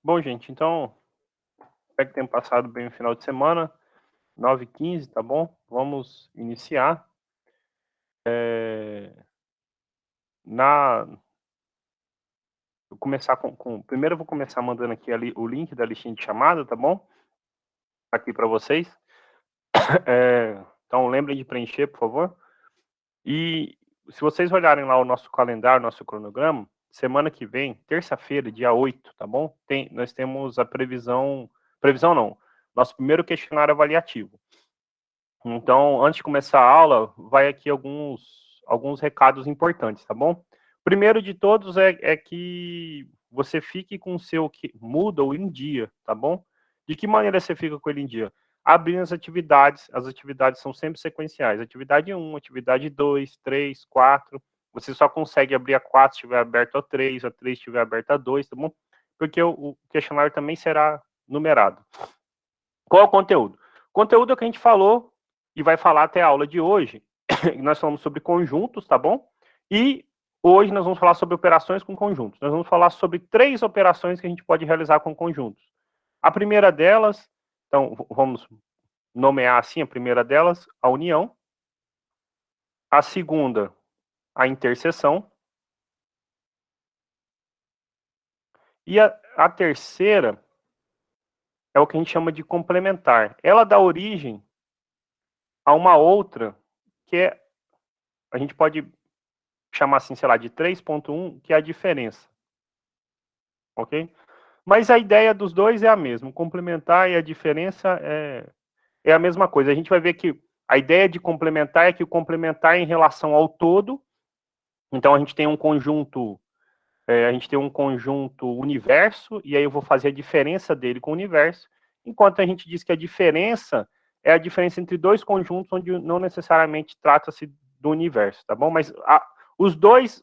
Bom, gente, então, espero que tenham passado bem o final de semana, 9h15, tá bom? Vamos iniciar. Vou começar primeiro eu vou começar mandando aqui o link da listinha de chamada, tá bom? Aqui para vocês. Então, lembrem de preencher, por favor. E se vocês olharem lá o nosso calendário, nosso cronograma, semana que vem, terça-feira, dia 8, tá bom? Nós temos a previsão não, nosso primeiro questionário avaliativo. Então, antes de começar a aula, vai aqui alguns recados importantes, tá bom? Primeiro de todos é que você fique com o seu Moodle em dia, tá bom? De que maneira você fica com ele em dia? Abrindo as atividades são sempre sequenciais. Atividade 1, atividade 2, 3, 4. Você só consegue abrir a 4 se estiver aberto a 3 se estiver aberto a 2, tá bom? Porque o questionário também será numerado. Qual é o conteúdo? O conteúdo é o que a gente falou e vai falar até a aula de hoje. Nós falamos sobre conjuntos, tá bom? E hoje nós vamos falar sobre operações com conjuntos. Nós vamos falar sobre 3 operações que a gente pode realizar com conjuntos. A primeira delas, então vamos nomear assim, a primeira delas, a união. A segunda, a interseção. E a terceira é o que a gente chama de complementar. Ela dá origem a uma outra que a gente pode chamar assim, sei lá, de 3.1, que é a diferença. Ok? Mas a ideia dos dois é a mesma. O complementar e a diferença é a mesma coisa. A gente vai ver que a ideia de complementar é que o complementar é em relação ao todo. Então a gente tem um conjunto, universo, e aí eu vou fazer a diferença dele com o universo, enquanto a gente diz que a diferença é a diferença entre dois conjuntos, onde não necessariamente trata-se do universo, tá bom? Mas os dois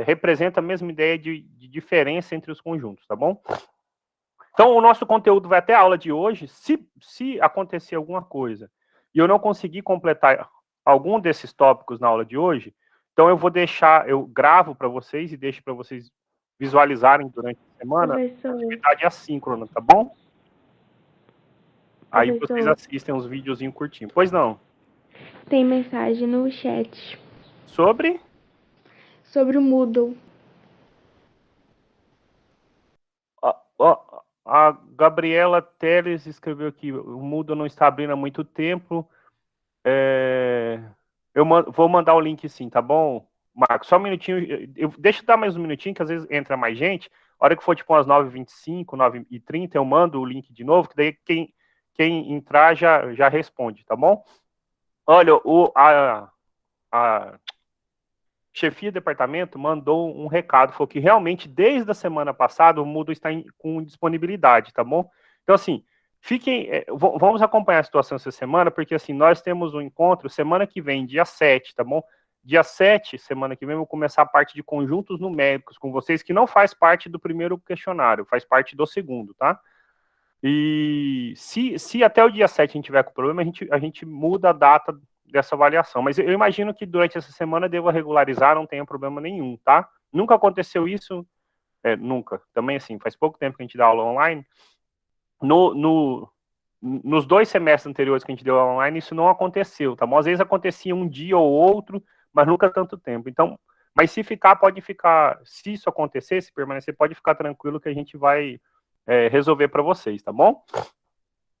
representa a mesma ideia de diferença entre os conjuntos, tá bom? Então, o nosso conteúdo vai até a aula de hoje. Se acontecer alguma coisa e eu não conseguir completar algum desses tópicos na aula de hoje, então eu gravo para vocês e deixo para vocês visualizarem durante a semana a atividade assíncrona, tá bom? Aí vocês assistem uns videozinhos curtinhos. Pois não? Tem mensagem no chat. Sobre o Moodle. A Gabriela Teles escreveu aqui, o Moodle não está abrindo há muito tempo. Eu vou mandar o link sim, tá bom, Marcos? Só um minutinho. Deixa eu dar mais um minutinho, que às vezes entra mais gente. A hora que for tipo umas 9h25, 9h30, eu mando o link de novo, que daí quem entrar já responde, tá bom? Olha, a chefia do departamento mandou um recado, falou que realmente desde a semana passada o Moodle está com disponibilidade, tá bom? Então, assim, vamos acompanhar a situação essa semana, porque assim, nós temos um encontro semana que vem, dia 7, tá bom? Dia 7, semana que vem, eu vou começar a parte de conjuntos numéricos com vocês, que não faz parte do primeiro questionário, faz parte do segundo, tá? E se até o dia 7 a gente tiver com problema, a gente muda a data dessa avaliação. Mas eu imagino que durante essa semana deva regularizar, não tenha problema nenhum, tá? Nunca aconteceu isso, nunca. Também, assim, faz pouco tempo que a gente dá aula online. Nos 2 semestres anteriores que a gente deu aula online, isso não aconteceu, tá bom? Às vezes acontecia um dia ou outro, mas nunca tanto tempo. Então, mas se ficar, pode ficar. Se isso acontecer, se permanecer, pode ficar tranquilo que a gente vai resolver para vocês, tá bom?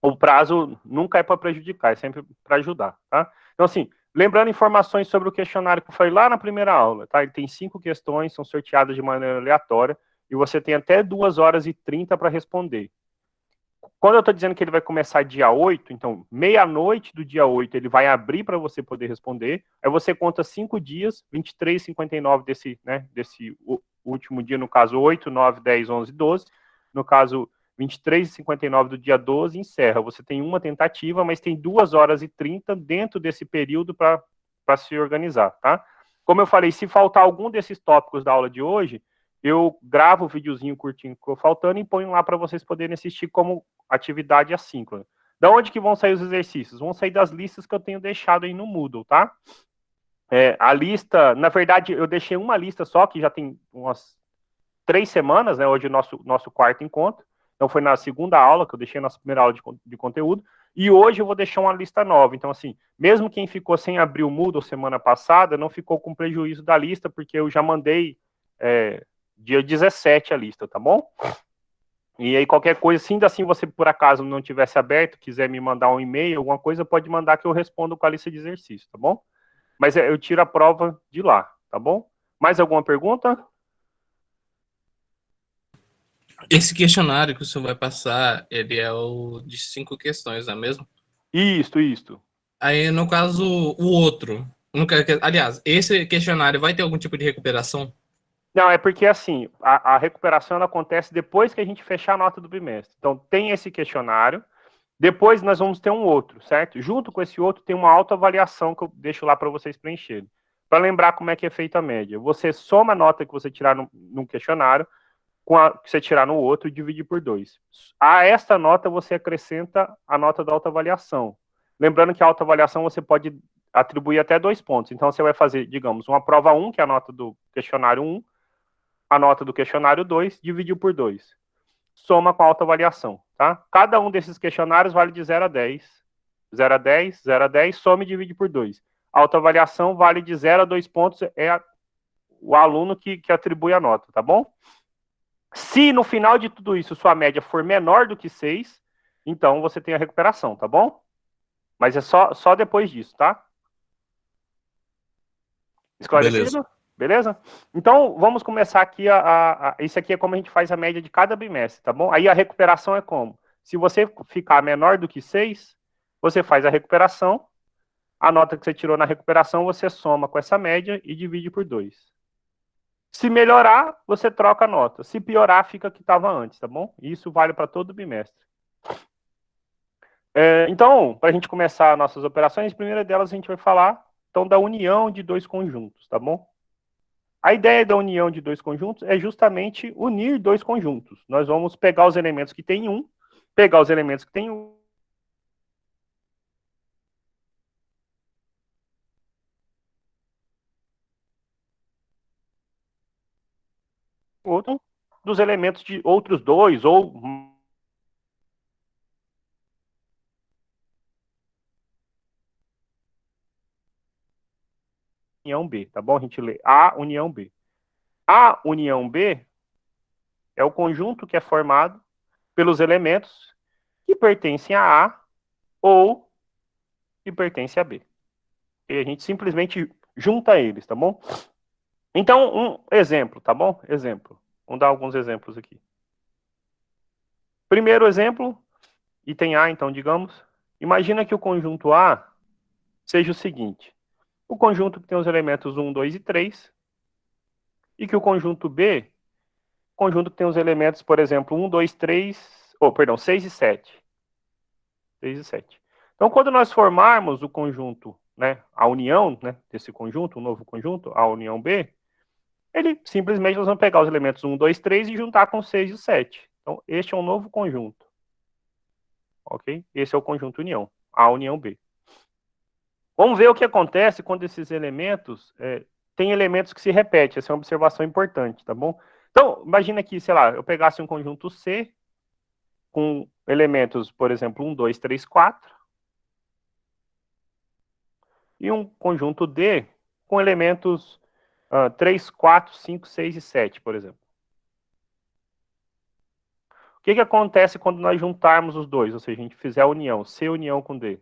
O prazo nunca é para prejudicar, é sempre para ajudar, tá? Então, assim, lembrando informações sobre o questionário que foi lá na primeira aula, tá? Ele tem 5 questões, são sorteadas de maneira aleatória, e você tem até 2h30 para responder. Quando eu estou dizendo que ele vai começar dia 8, então, meia-noite do dia 8, ele vai abrir para você poder responder, aí você conta 5 dias, 23, 59 desse último dia, no caso 8, 9, 10, 11, 12, no caso 23 e 59 do dia 12, encerra. Você tem uma tentativa, mas tem 2h30 dentro desse período para se organizar, tá? Como eu falei, se faltar algum desses tópicos da aula de hoje, eu gravo o videozinho curtinho que ficou faltando e ponho lá para vocês poderem assistir como atividade assíncrona. Da onde que vão sair os exercícios? Vão sair das listas que eu tenho deixado aí no Moodle, tá? A lista, na verdade, eu deixei uma lista só, que já tem umas 3 semanas, né? Hoje é o nosso quarto encontro. Então, foi na segunda aula, que eu deixei a nossa primeira aula de conteúdo. E hoje eu vou deixar uma lista nova. Então, assim, mesmo quem ficou sem abrir o Moodle semana passada, não ficou com prejuízo da lista, porque eu já mandei dia 17 a lista, tá bom? E aí, qualquer coisa, se ainda assim você, por acaso, não tivesse aberto, quiser me mandar um e-mail, alguma coisa, pode mandar que eu respondo com a lista de exercícios, tá bom? Mas eu tiro a prova de lá, tá bom? Mais alguma pergunta? Esse questionário que o senhor vai passar, ele é o de 5 questões, não é mesmo? Isto. Aí, no caso, o outro. Aliás, esse questionário vai ter algum tipo de recuperação? Não, é porque assim, a recuperação ela acontece depois que a gente fechar a nota do bimestre. Então, tem esse questionário, depois nós vamos ter um outro, certo? Junto com esse outro, tem uma autoavaliação que eu deixo lá para vocês preencherem. Para lembrar como é que é feita a média. Você soma a nota que você tirar num questionário com a que você tirar no outro e divide por 2. A esta nota você acrescenta a nota da autoavaliação. Lembrando que a autoavaliação você pode atribuir até 2 pontos. Então, você vai fazer, digamos, uma prova 1, que é a nota do questionário 1, a nota do questionário 2, dividiu por 2. Soma com a autoavaliação, tá? Cada um desses questionários vale de 0 a 10. 0 a 10, 0 a 10, soma e divide por 2. A autoavaliação vale de 0 a 2 pontos, o aluno que atribui a nota, tá bom? Se no final de tudo isso sua média for menor do que 6, então você tem a recuperação, tá bom? Mas é só depois disso, tá? Esclarecido? Beleza? Então, vamos começar aqui. Isso aqui é como a gente faz a média de cada bimestre, tá bom? Aí a recuperação é como? Se você ficar menor do que 6, você faz a recuperação. A nota que você tirou na recuperação, você soma com essa média e divide por 2. Se melhorar, você troca a nota. Se piorar, fica que estava antes, tá bom? Isso vale para todo bimestre. Então, para a gente começar nossas operações, a primeira delas a gente vai falar, então, da união de 2 conjuntos, tá bom? A ideia da união de 2 conjuntos é justamente unir 2 conjuntos. Nós vamos pegar os elementos que tem um, pegar os elementos que tem um, outro dos elementos de outros 2 ou união B, tá bom? A gente lê A união B. A união B é o conjunto que é formado pelos elementos que pertencem a A ou que pertencem a B. E a gente simplesmente junta eles, tá bom? Então, um exemplo, tá bom? Exemplo. Vamos dar alguns exemplos aqui. Primeiro exemplo, item A, então, digamos. Imagina que o conjunto A seja o seguinte. O conjunto que tem os elementos 1, 2 e 3. E que o conjunto B, conjunto que tem os elementos, por exemplo, 1, 2, 3... perdão, 6 e 7. 6 e 7. Então, quando nós formarmos o conjunto, né, a união, né, desse conjunto, um novo conjunto, a união B, ele simplesmente nós vamos pegar os elementos 1, 2, 3 e juntar com 6 e 7. Então, este é um novo conjunto. Ok? Esse é o conjunto união, a união B. Vamos ver o que acontece quando esses elementos têm elementos que se repetem. Essa é uma observação importante, tá bom? Então, imagina que, sei lá, eu pegasse um conjunto C com elementos, por exemplo, 1, 2, 3, 4. E um conjunto D com elementos 3, 4, 5, 6 e 7, por exemplo. O que acontece quando nós juntarmos os dois? Ou seja, a gente fizer a união, C união com D.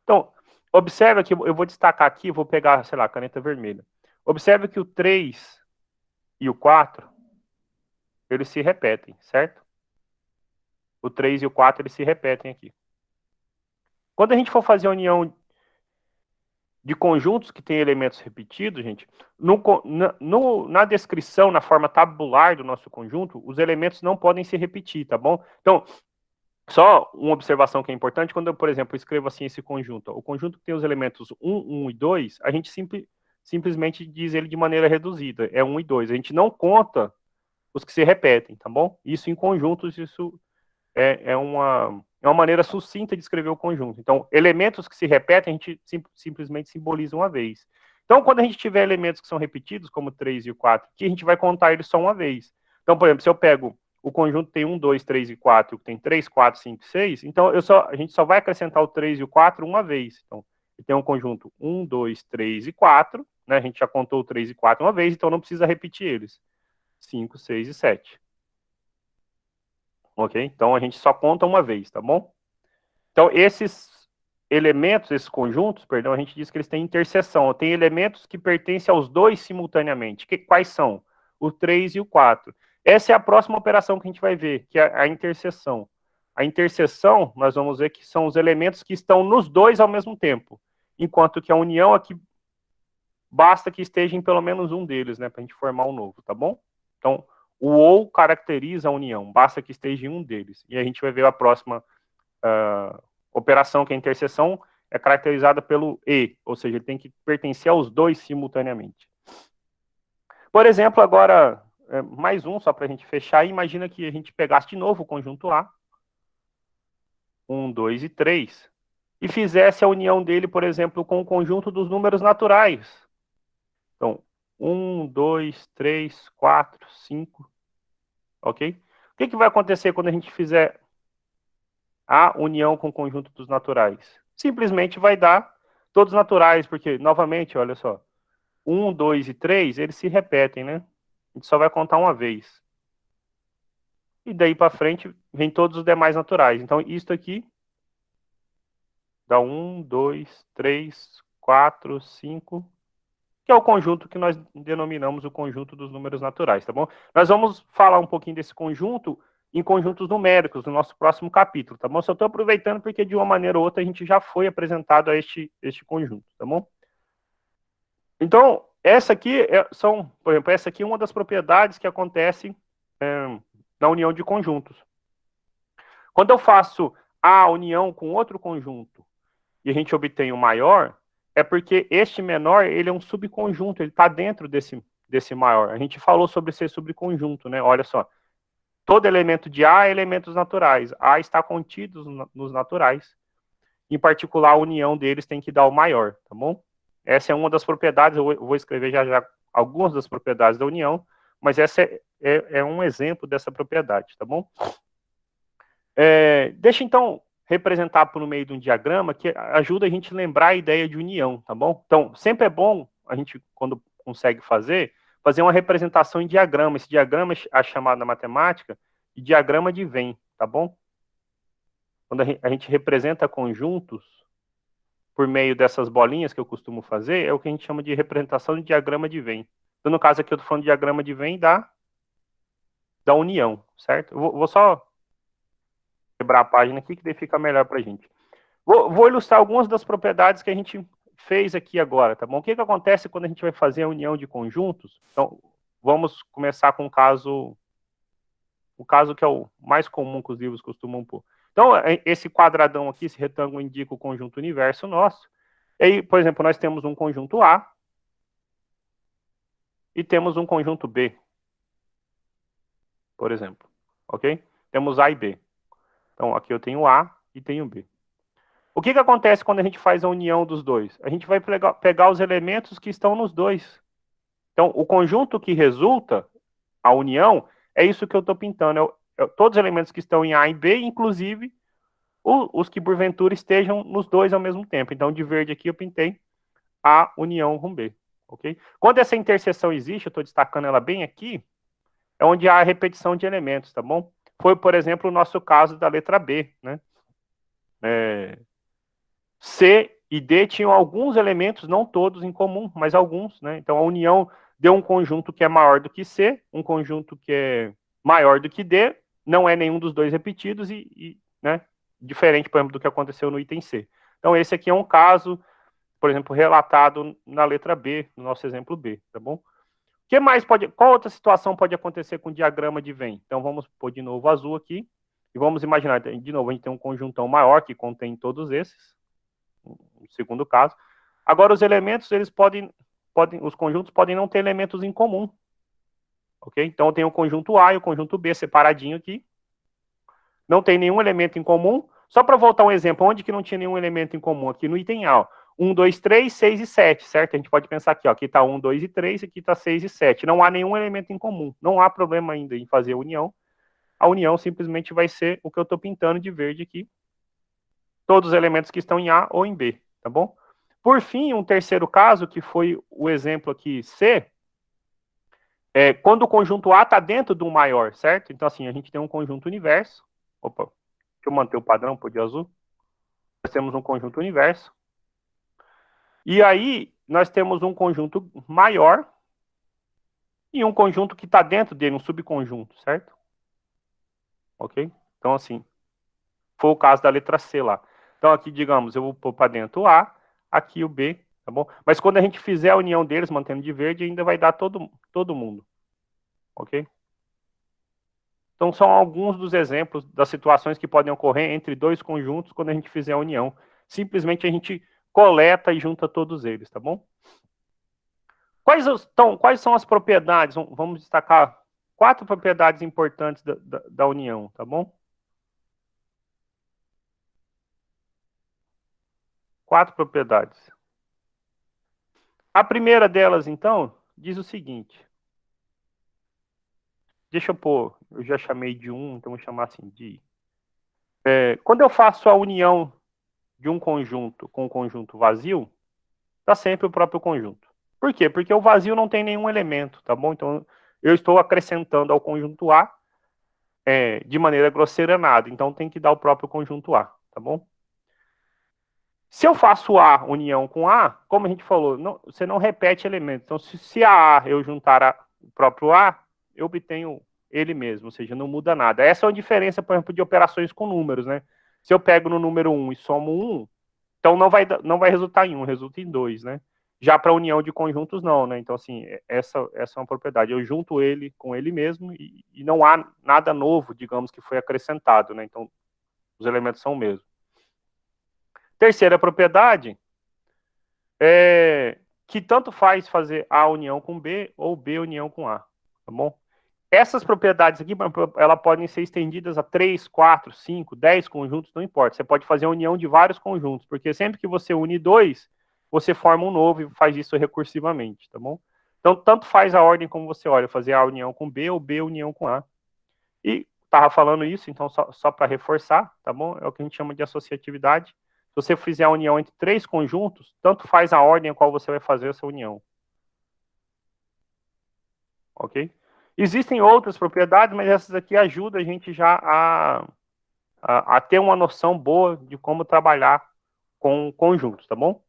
Então, observe que eu vou destacar aqui, vou pegar, sei lá, a caneta vermelha. Observe que o 3 e o 4, eles se repetem, certo? O 3 e o 4, eles se repetem aqui. Quando a gente for fazer a união de conjuntos que têm elementos repetidos, gente, na descrição, na forma tabular do nosso conjunto, os elementos não podem se repetir, tá bom? Então, só uma observação que é importante, quando eu, por exemplo, escrevo assim esse conjunto, o conjunto que tem os elementos 1, 1 e 2, a gente simplesmente diz ele de maneira reduzida, é 1 e 2. A gente não conta os que se repetem, tá bom? Isso em conjuntos, isso é uma maneira sucinta de escrever o conjunto. Então, elementos que se repetem, a gente simplesmente simboliza uma vez. Então, quando a gente tiver elementos que são repetidos, como o 3 e o 4, aqui a gente vai contar eles só uma vez. Então, por exemplo, se eu pego o conjunto tem 1, 2, 3 e 4, tem 3, 4, 5, 6, então a gente só vai acrescentar o 3 e o 4 uma vez. Então, tem um conjunto 1, 2, 3 e 4, né? A gente já contou o 3 e 4 uma vez, então não precisa repetir eles. 5, 6 e 7. Ok? Então, a gente só conta uma vez, tá bom? Então, esses elementos, esses conjuntos, perdão, a gente diz que eles têm interseção. Tem elementos que pertencem aos dois simultaneamente. Quais são? O 3 e o 4. Essa é a próxima operação que a gente vai ver, que é a interseção. A interseção, nós vamos ver que são os elementos que estão nos dois ao mesmo tempo. Enquanto que a união aqui, basta que esteja em pelo menos um deles, né, para a gente formar um novo, tá bom? Então, o ou caracteriza a união, basta que esteja em um deles. E a gente vai ver a próxima operação, que é a interseção, é caracterizada pelo e, ou seja, ele tem que pertencer aos dois simultaneamente. Por exemplo, agora, mais um, só para a gente fechar, imagina que a gente pegasse de novo o conjunto A, 1, 2 e 3, e fizesse a união dele, por exemplo, com o conjunto dos números naturais. Então, 1, 2, 3, 4, 5, ok? O que vai acontecer quando a gente fizer a união com o conjunto dos naturais? Simplesmente vai dar todos naturais, porque, novamente, olha só, 1, 2 e 3, eles se repetem, né? A gente só vai contar uma vez. E daí para frente, vem todos os demais naturais. Então, isso aqui dá 1, 2, 3, 4, 5, que é o conjunto que nós denominamos o conjunto dos números naturais, tá bom? Nós vamos falar um pouquinho desse conjunto em conjuntos numéricos no nosso próximo capítulo, tá bom? Só estou aproveitando porque de uma maneira ou outra a gente já foi apresentado a este conjunto, tá bom? Então, essa aqui por exemplo, essa aqui é uma das propriedades que acontece na união de conjuntos. Quando eu faço a união com outro conjunto e a gente obtém o maior, é porque este menor, ele é um subconjunto, ele está dentro desse maior. A gente falou sobre ser subconjunto, né? Olha só, todo elemento de A é elementos naturais. A está contido nos naturais. Em particular, a união deles tem que dar o maior, tá bom? Essa é uma das propriedades, eu vou escrever já algumas das propriedades da união, mas essa é um exemplo dessa propriedade, tá bom? Deixa, então, representar por meio de um diagrama que ajuda a gente a lembrar a ideia de união, tá bom? Então, sempre é bom, a gente, quando consegue fazer uma representação em diagrama. Esse diagrama é chamado na matemática de diagrama de Venn, tá bom? Quando a gente representa conjuntos por meio dessas bolinhas que eu costumo fazer, é o que a gente chama de representação de diagrama de Venn. Então, no caso aqui, eu estou falando de diagrama de Venn da união, certo? Eu vou só quebrar a página aqui, que daí fica melhor para a gente. Vou ilustrar algumas das propriedades que a gente fez aqui agora, tá bom? O que acontece quando a gente vai fazer a união de conjuntos? Então, vamos começar com o caso que é o mais comum que os livros costumam pôr. Então, esse quadradão aqui, esse retângulo, indica o conjunto universo nosso. E aí, por exemplo, nós temos um conjunto A e temos um conjunto B, por exemplo, ok? Temos A e B. Então, aqui eu tenho A e tenho B. O que acontece quando a gente faz a união dos dois? A gente vai pegar os elementos que estão nos dois. Então, o conjunto que resulta, a união, é isso que eu estou pintando. Todos os elementos que estão em A e B, inclusive os que porventura estejam nos dois ao mesmo tempo. Então, de verde aqui eu pintei a união com B. Okay? Quando essa interseção existe, eu estou destacando ela bem aqui, é onde há a repetição de elementos, tá bom? Foi, por exemplo, o nosso caso da letra B, né? C e D tinham alguns elementos, não todos em comum, mas alguns, né? Então, a união deu um conjunto que é maior do que C, um conjunto que é maior do que D, não é nenhum dos dois repetidos né? Diferente, por exemplo, do que aconteceu no item C. Então, esse aqui é um caso, por exemplo, relatado na letra B, no nosso exemplo B, tá bom? Qual outra situação pode acontecer com o diagrama de Venn? Então, vamos pôr de novo azul aqui, e vamos imaginar, de novo, a gente tem um conjuntão maior que contém todos esses, no segundo caso. Agora, os elementos, os conjuntos podem não ter elementos em comum, ok? Então, eu tenho o conjunto A e o conjunto B separadinho aqui, não tem nenhum elemento em comum. Só para voltar um exemplo, onde que não tinha nenhum elemento em comum? Aqui no item A. Ó. 1, 2, 3, 6 e 7, certo? A gente pode pensar aqui, ó, aqui está 1, 2 e 3, aqui está 6 e 7. Não há nenhum elemento em comum. Não há problema ainda em fazer a união. A união simplesmente vai ser o que eu estou pintando de verde aqui. Todos os elementos que estão em A ou em B, tá bom? Por fim, um terceiro caso, que foi o exemplo aqui C, é quando o conjunto A está dentro do maior, certo? Então, assim, a gente tem um conjunto universo. Opa, deixa eu manter o padrão por de azul. Nós temos um conjunto universo. E aí, nós temos um conjunto maior e um conjunto que está dentro dele, um subconjunto, certo? Ok? Então, assim, foi o caso da letra C lá. Então, aqui, digamos, eu vou pôr para dentro o A, aqui o B, tá bom? Mas quando a gente fizer a união deles, mantendo de verde, ainda vai dar todo mundo. Ok? Então, são alguns dos exemplos das situações que podem ocorrer entre dois conjuntos quando a gente fizer a união. Simplesmente a gente coleta e junta todos eles, tá bom? Quais são as propriedades? Vamos destacar 4 propriedades importantes da união, tá bom? 4 propriedades. A primeira delas, então, diz o seguinte. Deixa eu pôr, eu já chamei de 1, então vou chamar assim de... quando eu faço a união de um conjunto com um conjunto vazio, está sempre o próprio conjunto. Por quê? Porque o vazio não tem nenhum elemento, tá bom? Então, eu estou acrescentando ao conjunto A de maneira grosseira nada. Então, tem que dar o próprio conjunto A, tá bom? Se eu faço A união com A, como a gente falou, você não repete elementos. Então, se a eu juntar o próprio A, eu obtenho ele mesmo, ou seja, não muda nada. Essa é a diferença, por exemplo, de operações com números, né? Se eu pego no número 1 e somo 1, então não vai resultar em 1, resulta em 2, né? Já para união de conjuntos, não, né? Então, assim, essa é uma propriedade. Eu junto ele com ele mesmo e não há nada novo, digamos, que foi acrescentado, né? Então, os elementos são o mesmo. Terceira propriedade é que tanto faz fazer A união com B ou B união com A, tá bom? Essas propriedades aqui, elas podem ser estendidas a 3, 4, 5, 10 conjuntos, não importa. Você pode fazer a união de vários conjuntos, porque sempre que você une 2, você forma um novo e faz isso recursivamente, tá bom? Então, tanto faz a ordem como você olha, fazer A união com B ou B união com A. E estava falando isso, então só para reforçar, tá bom? É o que a gente chama de associatividade. Se você fizer a união entre 3 conjuntos, tanto faz a ordem em qual você vai fazer essa união. Ok? Existem outras propriedades, mas essas aqui ajudam a gente já a ter uma noção boa de como trabalhar com conjuntos, tá bom?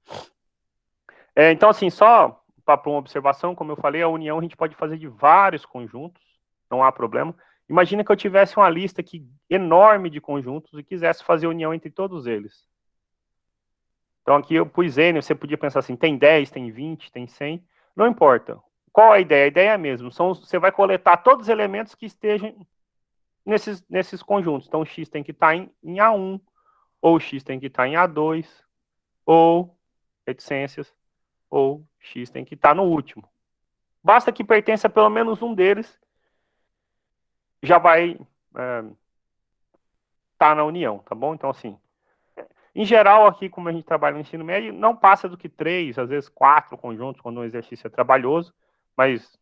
Então, assim, só para uma observação, como eu falei, a união a gente pode fazer de vários conjuntos, não há problema. Imagina que eu tivesse uma lista aqui enorme de conjuntos e quisesse fazer união entre todos eles. Então, aqui eu pus N, você podia pensar assim, tem 10, tem 20, tem 100, não importa. Qual a ideia? A ideia é a mesma. Você vai coletar todos os elementos que estejam nesses conjuntos. Então, o X tem que estar em A1, ou o X tem que estar em A2, ou reticências, ou X tem que estar no último. Basta que pertença a pelo menos um deles, já vai estar na união, tá bom? Então, assim, em geral, aqui, como a gente trabalha no ensino médio, não passa do que 3, às vezes 4 conjuntos, quando o exercício é trabalhoso, mas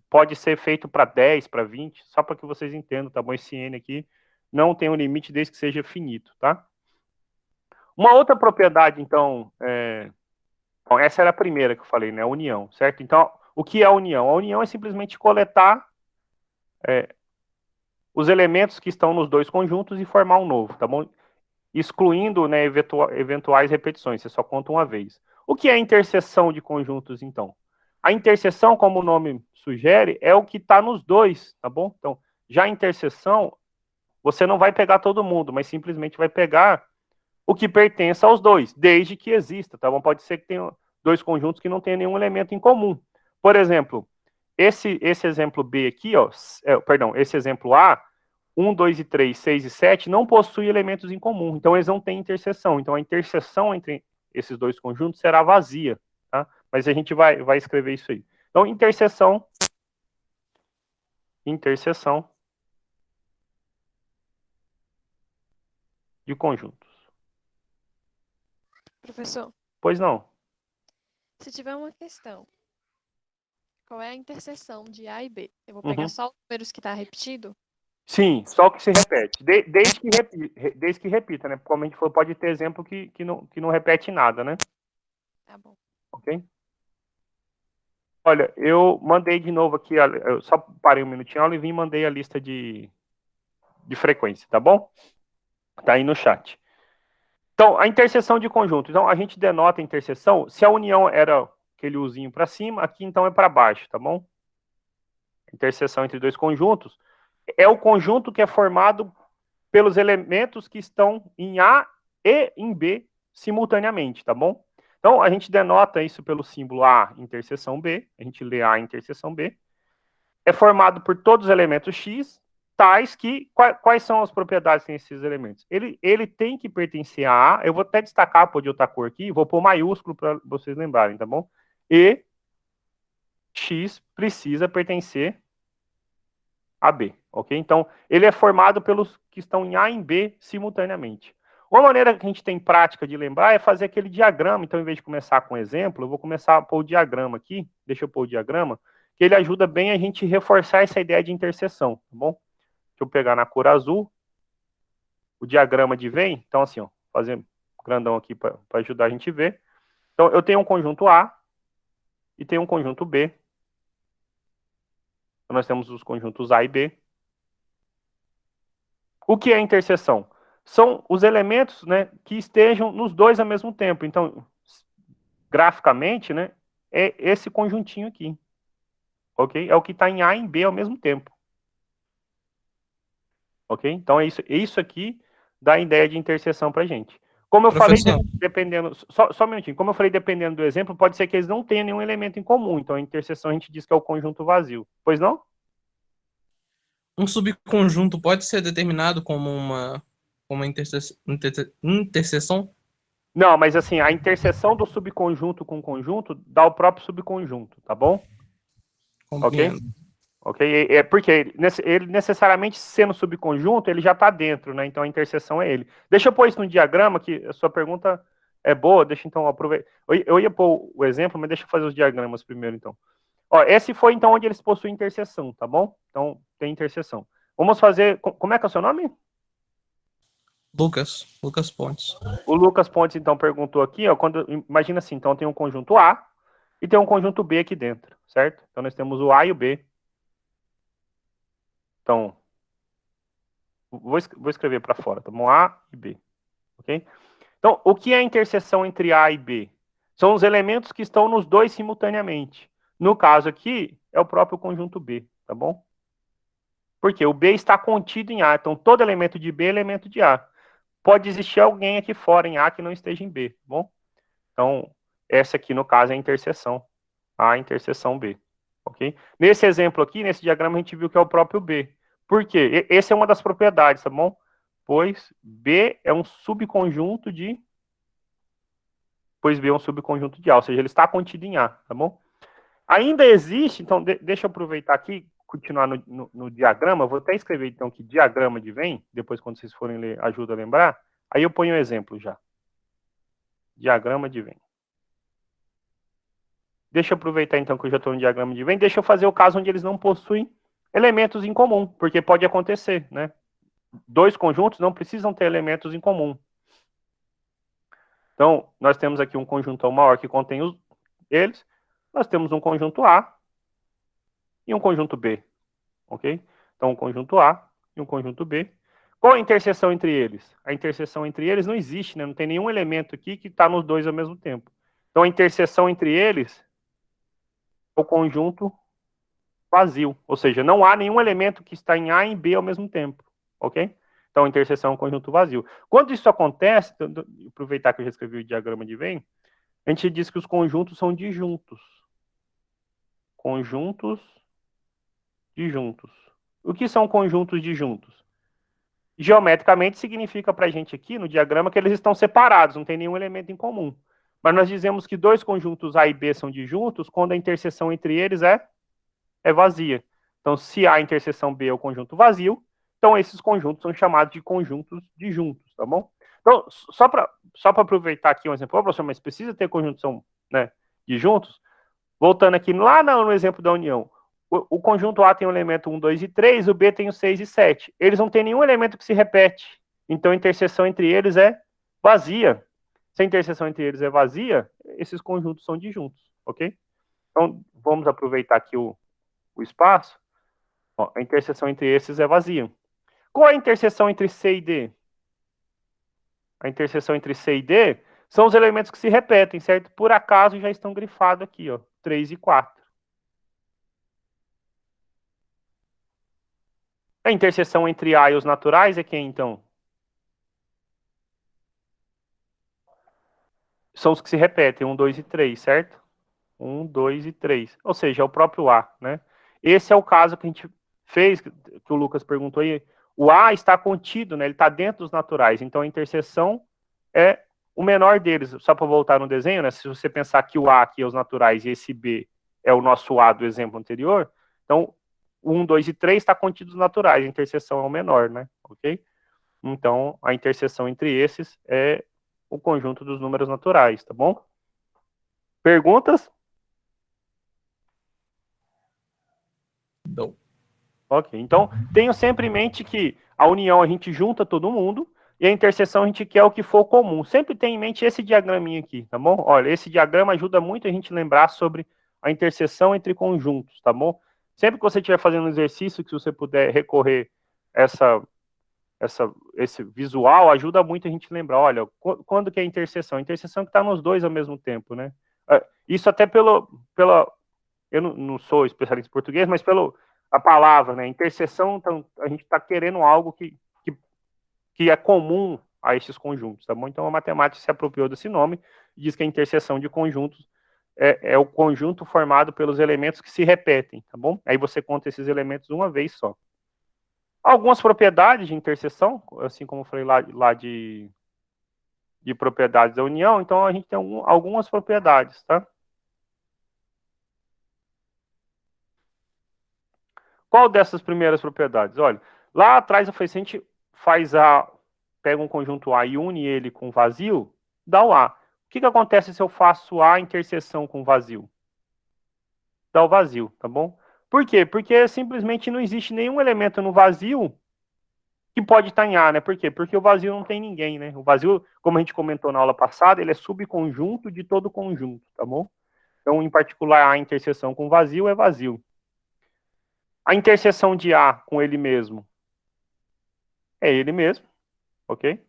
pode ser feito para 10, para 20, só para que vocês entendam, tá bom? Esse N aqui não tem um limite desde que seja finito, tá? Uma outra propriedade, então, bom, essa era a primeira que eu falei, né? A união, certo? Então, o que é a união? A união é simplesmente coletar os elementos que estão nos dois conjuntos e formar um novo, tá bom? Excluindo, né, eventuais repetições, você só conta uma vez. O que é interseção de conjuntos, então? A interseção, como o nome sugere, é o que está nos dois, tá bom? Então, já a interseção, você não vai pegar todo mundo, mas simplesmente vai pegar o que pertence aos dois, desde que exista, tá bom? Pode ser que tenha dois conjuntos que não tenham nenhum elemento em comum. Por exemplo, esse exemplo B aqui, ó, perdão, esse exemplo A, 1, 2 e 3, 6 e 7 não possui elementos em comum, então eles não têm interseção. Então a interseção entre esses dois conjuntos será vazia, tá? Mas a gente vai escrever isso aí. Então interseção de conjuntos. Professor, Pois não. Se tiver uma questão, qual é a interseção de A e B? Eu vou Uhum. pegar só os números que está repetido? Sim, só que se repete. Desde que repita, né? Como a gente falou, pode ter exemplo que não repete nada, né? Tá bom. Ok? Olha, eu mandei de novo aqui, eu só parei um minutinho e vim e mandei a lista de frequência, tá bom? Tá aí no chat. Então, a interseção de conjunto. Então, a gente denota a interseção, se a união era aquele Uzinho para cima, aqui então é para baixo, tá bom? Interseção entre dois conjuntos é o conjunto que é formado pelos elementos que estão em A e em B simultaneamente, tá bom? Então, a gente denota isso pelo símbolo A interseção B, a gente lê A interseção B. É formado por todos os elementos X, tais que... Quais são as propriedades que tem esses elementos? Ele tem que pertencer a A, eu vou até destacar, pôr de outra cor aqui, vou pôr maiúsculo para vocês lembrarem, tá bom? E X precisa pertencer a B, ok? Então, ele é formado pelos que estão em A e em B simultaneamente. Uma maneira que a gente tem prática de lembrar é fazer aquele diagrama. Então, em vez de começar com exemplo, eu vou começar a pôr o diagrama aqui. Deixa eu pôr o diagrama, que ele ajuda bem a gente reforçar essa ideia de interseção, tá bom? Deixa eu pegar na cor azul o diagrama de Venn. Então, assim, ó, fazer grandão aqui para ajudar a gente a ver. Então, eu tenho um conjunto A e tenho um conjunto B. Então, nós temos os conjuntos A e B. O que é interseção? São os elementos, né, que estejam nos dois ao mesmo tempo. Então, graficamente, né, é esse conjuntinho aqui. Ok? É o que está em A e em B ao mesmo tempo. Ok? Então, é isso aqui dá a ideia de interseção para a gente. Como eu Professor. falei, dependendo... Só um minutinho. Como eu falei, dependendo do exemplo, pode ser que eles não tenham nenhum elemento em comum. Então, a interseção a gente diz que é o conjunto vazio. Pois não? Um subconjunto pode ser determinado como uma interseção? Não, mas assim, a interseção do subconjunto com o conjunto dá o próprio subconjunto, tá bom? Compreendo. Ok? É porque ele necessariamente sendo subconjunto, ele já está dentro, né? Então a interseção é ele. Deixa eu pôr isso no diagrama, que a sua pergunta é boa. Deixa então aproveitar. Eu ia pôr o exemplo, mas deixa eu fazer os diagramas primeiro, então. Ó, esse foi então onde eles possuem interseção, tá bom? Então tem interseção. Vamos fazer. Como é que é o seu nome? Lucas Pontes. O Lucas Pontes, então, perguntou aqui, ó, imagina assim, então tem um conjunto A e tem um conjunto B aqui dentro, certo? Então nós temos o A e o B. Então, vou escrever para fora, tá bom? A e B, ok? Então, o que é a interseção entre A e B? São os elementos que estão nos dois simultaneamente. No caso aqui, é o próprio conjunto B, tá bom? Porque o B está contido em A, então todo elemento de B é elemento de A. Pode existir alguém aqui fora em A que não esteja em B, tá bom? Então, essa aqui, no caso, é a interseção. A interseção B, ok? Nesse exemplo aqui, nesse diagrama, a gente viu que é o próprio B. Por quê? Essa é uma das propriedades, tá bom? Pois B é um subconjunto de... Pois B é um subconjunto de A, ou seja, ele está contido em A, tá bom? Ainda existe, então, deixa eu aproveitar aqui, continuar no diagrama, vou até escrever, então, que diagrama de Venn, depois, quando vocês forem ler, ajuda a lembrar, aí eu ponho um exemplo já. Diagrama de Venn. Deixa eu aproveitar, então, que eu já estou no diagrama de Venn, deixa eu fazer o caso onde eles não possuem elementos em comum, porque pode acontecer, né? Dois conjuntos não precisam ter elementos em comum. Então, nós temos aqui um conjunto maior que contém eles, nós temos um conjunto A e um conjunto B, ok? Então, um conjunto A e um conjunto B. Qual a interseção entre eles? A interseção entre eles não existe, né? Não tem nenhum elemento aqui que está nos dois ao mesmo tempo. Então, a interseção entre eles é o conjunto vazio, ou seja, não há nenhum elemento que está em A e em B ao mesmo tempo, ok? Então, a interseção é um conjunto vazio. Quando isso acontece, aproveitar que eu já escrevi o diagrama de Venn, a gente diz que os conjuntos são disjuntos. Conjuntos disjuntos. O que são conjuntos disjuntos? Geometricamente significa para a gente aqui no diagrama que eles estão separados, não tem nenhum elemento em comum. Mas nós dizemos que dois conjuntos A e B são disjuntos quando a interseção entre eles é vazia. Então, se A interseção B é o conjunto vazio, então esses conjuntos são chamados de conjuntos disjuntos, tá bom? Então, só para aproveitar aqui um exemplo, professor, mas precisa ter conjunção, né, de juntos? Voltando aqui lá no exemplo da união. O conjunto A tem o elemento 1, 2 e 3, o B tem o 6 e 7. Eles não têm nenhum elemento que se repete. Então, a interseção entre eles é vazia. Se a interseção entre eles é vazia, esses conjuntos são disjuntos, ok? Então, vamos aproveitar aqui o espaço. Ó, a interseção entre esses é vazia. Qual é a interseção entre C e D? A interseção entre C e D são os elementos que se repetem, certo? Por acaso já estão grifados aqui, ó, 3 e 4. A interseção entre A e os naturais é quem, então? São os que se repetem, 1, 2 e 3, certo? 1, 2 e 3. Ou seja, é o próprio A, né? Esse é o caso que a gente fez, que o Lucas perguntou aí. O A está contido, né? Ele está dentro dos naturais. Então, a interseção é o menor deles. Só para voltar no desenho, né? Se você pensar que o A aqui é os naturais e esse B é o nosso A do exemplo anterior, então, 1, 2 e 3 está contido nos naturais. A interseção é o menor, né? Ok? Então, a interseção entre esses é o conjunto dos números naturais, tá bom? Perguntas? Não. Ok, então tenho sempre em mente que a união a gente junta todo mundo e a interseção a gente quer o que for comum. Sempre tem em mente esse diagraminha aqui, tá bom? Olha, esse diagrama ajuda muito a gente lembrar sobre a interseção entre conjuntos, tá bom? Sempre que você estiver fazendo um exercício, que você puder recorrer esse visual, ajuda muito a gente lembrar, olha, quando que é a interseção? A interseção que está nos dois ao mesmo tempo, né? Isso até eu não sou especialista em português, mas a palavra, né? Interseção, então, a gente está querendo algo que é comum a esses conjuntos, tá bom? Então, a matemática se apropriou desse nome e diz que a interseção de conjuntos é o conjunto formado pelos elementos que se repetem, tá bom? Aí você conta esses elementos uma vez só. Algumas propriedades de interseção, assim como eu falei lá de propriedades da união, então a gente tem algumas propriedades, tá? Qual dessas primeiras propriedades? Olha, lá atrás eu falei, se a gente pega um conjunto A e une ele com vazio, dá o A. O que acontece se eu faço A interseção com vazio? Dá o vazio, tá bom? Por quê? Porque simplesmente não existe nenhum elemento no vazio que pode estar em A, né? Por quê? Porque o vazio não tem ninguém, né? O vazio, como a gente comentou na aula passada, ele é subconjunto de todo conjunto, tá bom? Então, em particular, A interseção com vazio é vazio. A interseção de A com ele mesmo é ele mesmo, ok?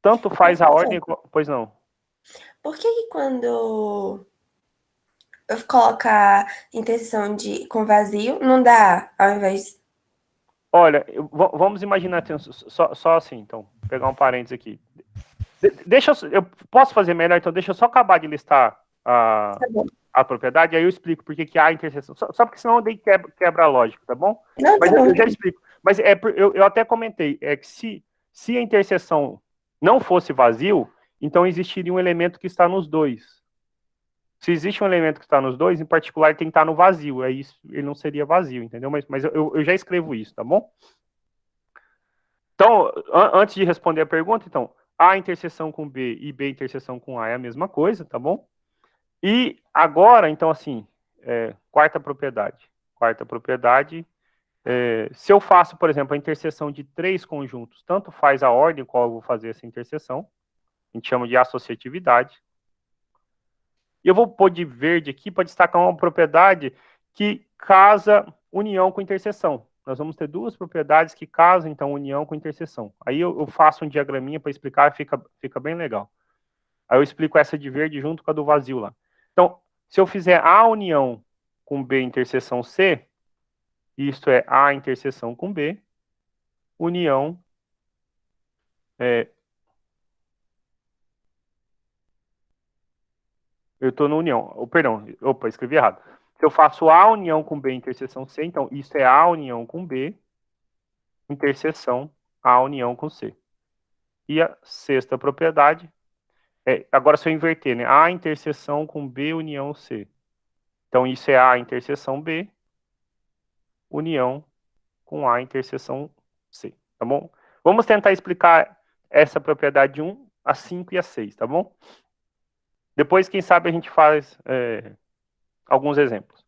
Tanto faz a ordem... Pois não. Por que quando eu coloco a interseção com vazio, não dá ao invés... Olha, vamos imaginar, só assim, então, pegar um parênteses aqui. Eu posso fazer melhor, então deixa eu só acabar de listar a propriedade, aí eu explico por que há interseção. Só porque senão daí quebra a lógica, tá bom? Não, mas tá bom. Eu já explico. Mas eu até comentei, é que se a interseção não fosse vazio, então existiria um elemento que está nos dois. Se existe um elemento que está nos dois, em particular, ele tem que estar no vazio. Aí ele não seria vazio, entendeu? Mas eu já escrevo isso, tá bom? Então, antes de responder a pergunta, então, A interseção com B e B interseção com A é a mesma coisa, tá bom? E agora, então, assim, quarta propriedade. Quarta propriedade, se eu faço, por exemplo, a interseção de 3 conjuntos, tanto faz a ordem qual eu vou fazer essa interseção, a gente chama de associatividade. E eu vou pôr de verde aqui para destacar uma propriedade que casa união com interseção. Nós vamos ter duas propriedades que casam, então, união com interseção. Aí eu faço um diagraminha para explicar, fica bem legal. Aí eu explico essa de verde junto com a do vazio lá. Então, se eu fizer A união com B interseção C, isto é A interseção com B, união eu estou na união. Perdão, escrevi errado. Se eu faço A união com B interseção C, então isso é A união com B, interseção A união com C. E a sexta propriedade, agora se eu inverter, né? A interseção com B união C. Então isso é A interseção B, união com A interseção C, tá bom? Vamos tentar explicar essa propriedade 1, a 5 e a 6, tá bom? Depois, quem sabe, a gente faz alguns exemplos.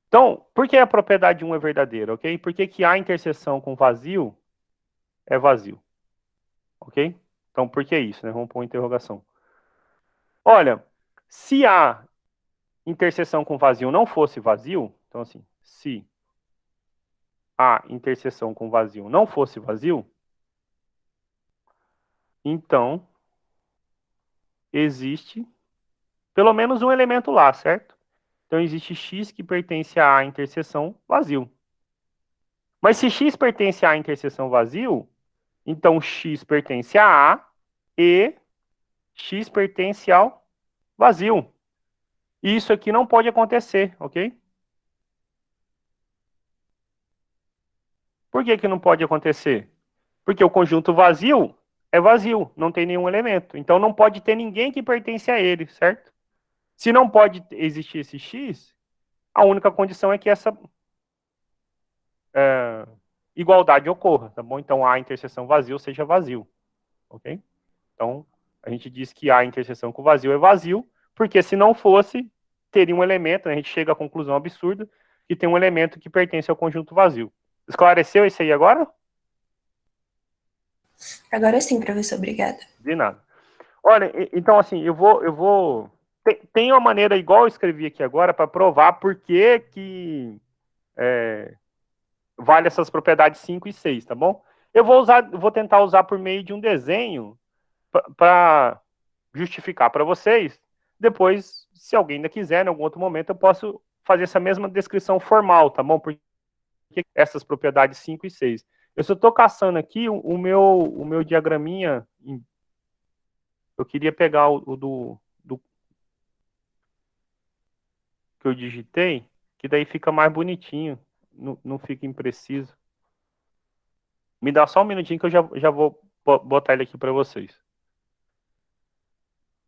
Então, por que a propriedade 1 é verdadeira, ok? Por que A interseção com vazio é vazio, ok? Então, por que isso, né? Vamos pôr uma interrogação. Olha, se A interseção com vazio não fosse vazio, então assim, se A interseção com vazio não fosse vazio, então existe pelo menos um elemento lá, certo? Então existe X que pertence a interseção vazio. Mas se X pertence a interseção vazio, então X pertence a A e X pertence ao vazio. E isso aqui não pode acontecer, ok? Por que que não pode acontecer? Porque o conjunto vazio é vazio, não tem nenhum elemento. Então não pode ter ninguém que pertence a ele, certo? Se não pode existir esse X, a única condição é que essa igualdade ocorra, tá bom? Então A interseção vazio seja vazio, ok? Então a gente diz que A interseção com vazio é vazio, porque se não fosse, teria um elemento, né? A gente chega à conclusão absurda que tem um elemento que pertence ao conjunto vazio. Esclareceu isso aí agora? Agora sim, professor, obrigada. De nada. Olha, então assim, eu vou... Tem uma maneira igual eu escrevi aqui agora para provar por que vale essas propriedades 5 e 6, tá bom? Eu vou tentar usar por meio de um desenho para justificar para vocês. Depois, se alguém ainda quiser, em algum outro momento, eu posso fazer essa mesma descrição formal, tá bom? Porque essas propriedades 5 e 6. Eu só estou caçando aqui o meu diagraminha. Eu queria pegar o do que eu digitei, que daí fica mais bonitinho, não fica impreciso. Me dá só um minutinho que eu já vou botar ele aqui para vocês.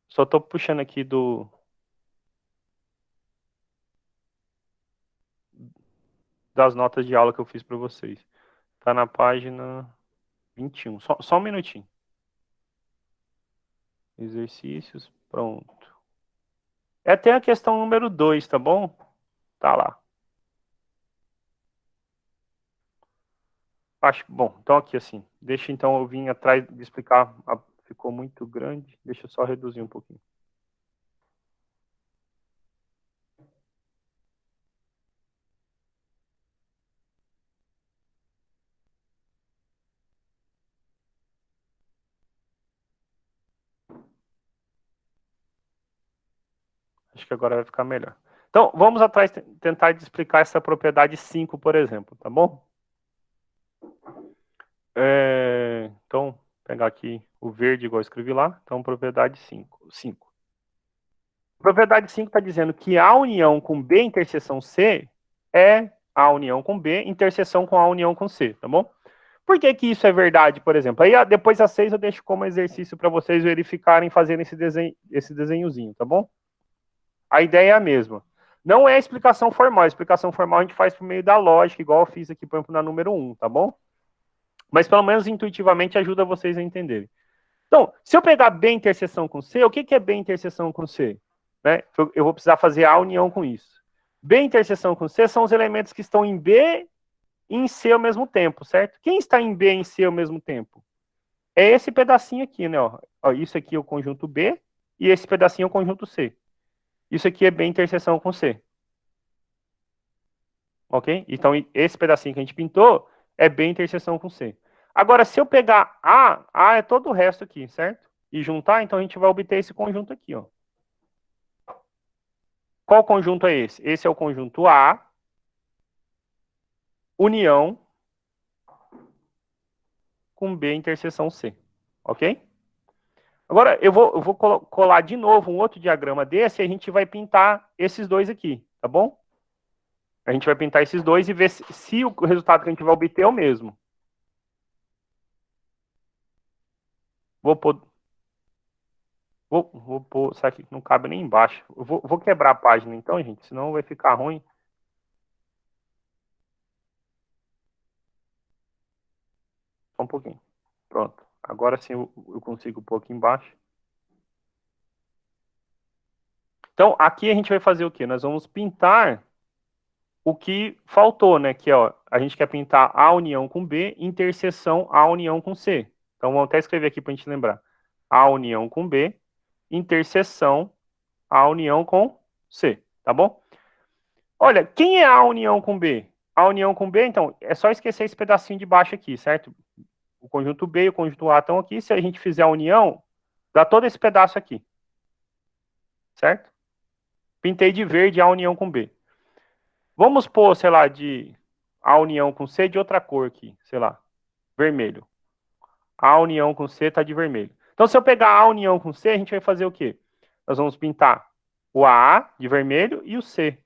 Só estou puxando aqui das notas de aula que eu fiz para vocês. Tá na página 21. Só um minutinho. Exercícios, pronto. É até a questão número 2, tá bom? Tá lá. Acho bom. Então aqui assim. Deixa então eu vim atrás de explicar. Ficou muito grande. Deixa eu só reduzir um pouquinho. Acho que agora vai ficar melhor. Então, vamos atrás tentar explicar essa propriedade 5, por exemplo, tá bom? Então, pegar aqui o verde, igual eu escrevi lá. Então, propriedade 5. Propriedade 5 está dizendo que a união com B interseção C é A união com B interseção com A união com C, tá bom? Por que que isso é verdade, por exemplo? Aí depois a 6 eu deixo como exercício para vocês verificarem fazendo esse desenhozinho, tá bom? A ideia é a mesma. Não é explicação formal. A explicação formal a gente faz por meio da lógica, igual eu fiz aqui, por exemplo, na número 1, tá bom? Mas pelo menos intuitivamente ajuda vocês a entenderem. Então, se eu pegar B interseção com C, o que é B interseção com C? Né? Eu vou precisar fazer A união com isso. B interseção com C são os elementos que estão em B e em C ao mesmo tempo, certo? Quem está em B e em C ao mesmo tempo? É esse pedacinho aqui, né? Ó, isso aqui é o conjunto B e esse pedacinho é o conjunto C. Isso aqui é B interseção com C. Ok? Então, esse pedacinho que a gente pintou é B interseção com C. Agora, se eu pegar A é todo o resto aqui, certo? E juntar, então a gente vai obter esse conjunto aqui, ó. Qual conjunto é esse? Esse é o conjunto A, união com B interseção C. Ok? Agora, eu vou colar de novo um outro diagrama desse e a gente vai pintar esses dois aqui, tá bom? A gente vai pintar esses dois e ver se o resultado que a gente vai obter é o mesmo. Vou pôr... Será que não cabe nem embaixo? Vou quebrar a página então, gente, senão vai ficar ruim. Só um pouquinho. Pronto. Agora sim eu consigo pôr aqui embaixo. Então, aqui a gente vai fazer o quê? Nós vamos pintar o que faltou, né? Que, ó, a gente quer pintar A união com B, interseção A união com C. Então, vamos até escrever aqui para a gente lembrar. A união com B, interseção A união com C, tá bom? Olha, quem é A união com B? A união com B, então, é só esquecer esse pedacinho de baixo aqui, certo? O conjunto B e o conjunto A estão aqui. Se a gente fizer a união, dá todo esse pedaço aqui. Certo? Pintei de verde A união com B. Vamos pôr, sei lá, de A união com C de outra cor aqui. Sei lá, vermelho. A união com C tá de vermelho. Então, se eu pegar A união com C, a gente vai fazer o quê? Nós vamos pintar o AA de vermelho e o C.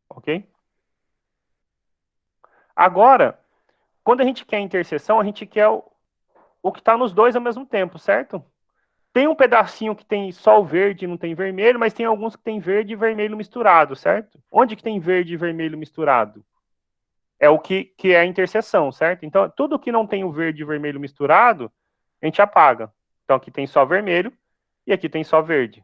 Ok? Agora, quando a gente quer interseção, a gente quer o que está nos dois ao mesmo tempo, certo? Tem um pedacinho que tem só o verde e não tem vermelho, mas tem alguns que tem verde e vermelho misturado, certo? Onde que tem verde e vermelho misturado? É o que é a interseção, certo? Então, tudo que não tem o verde e vermelho misturado, a gente apaga. Então, aqui tem só vermelho e aqui tem só verde.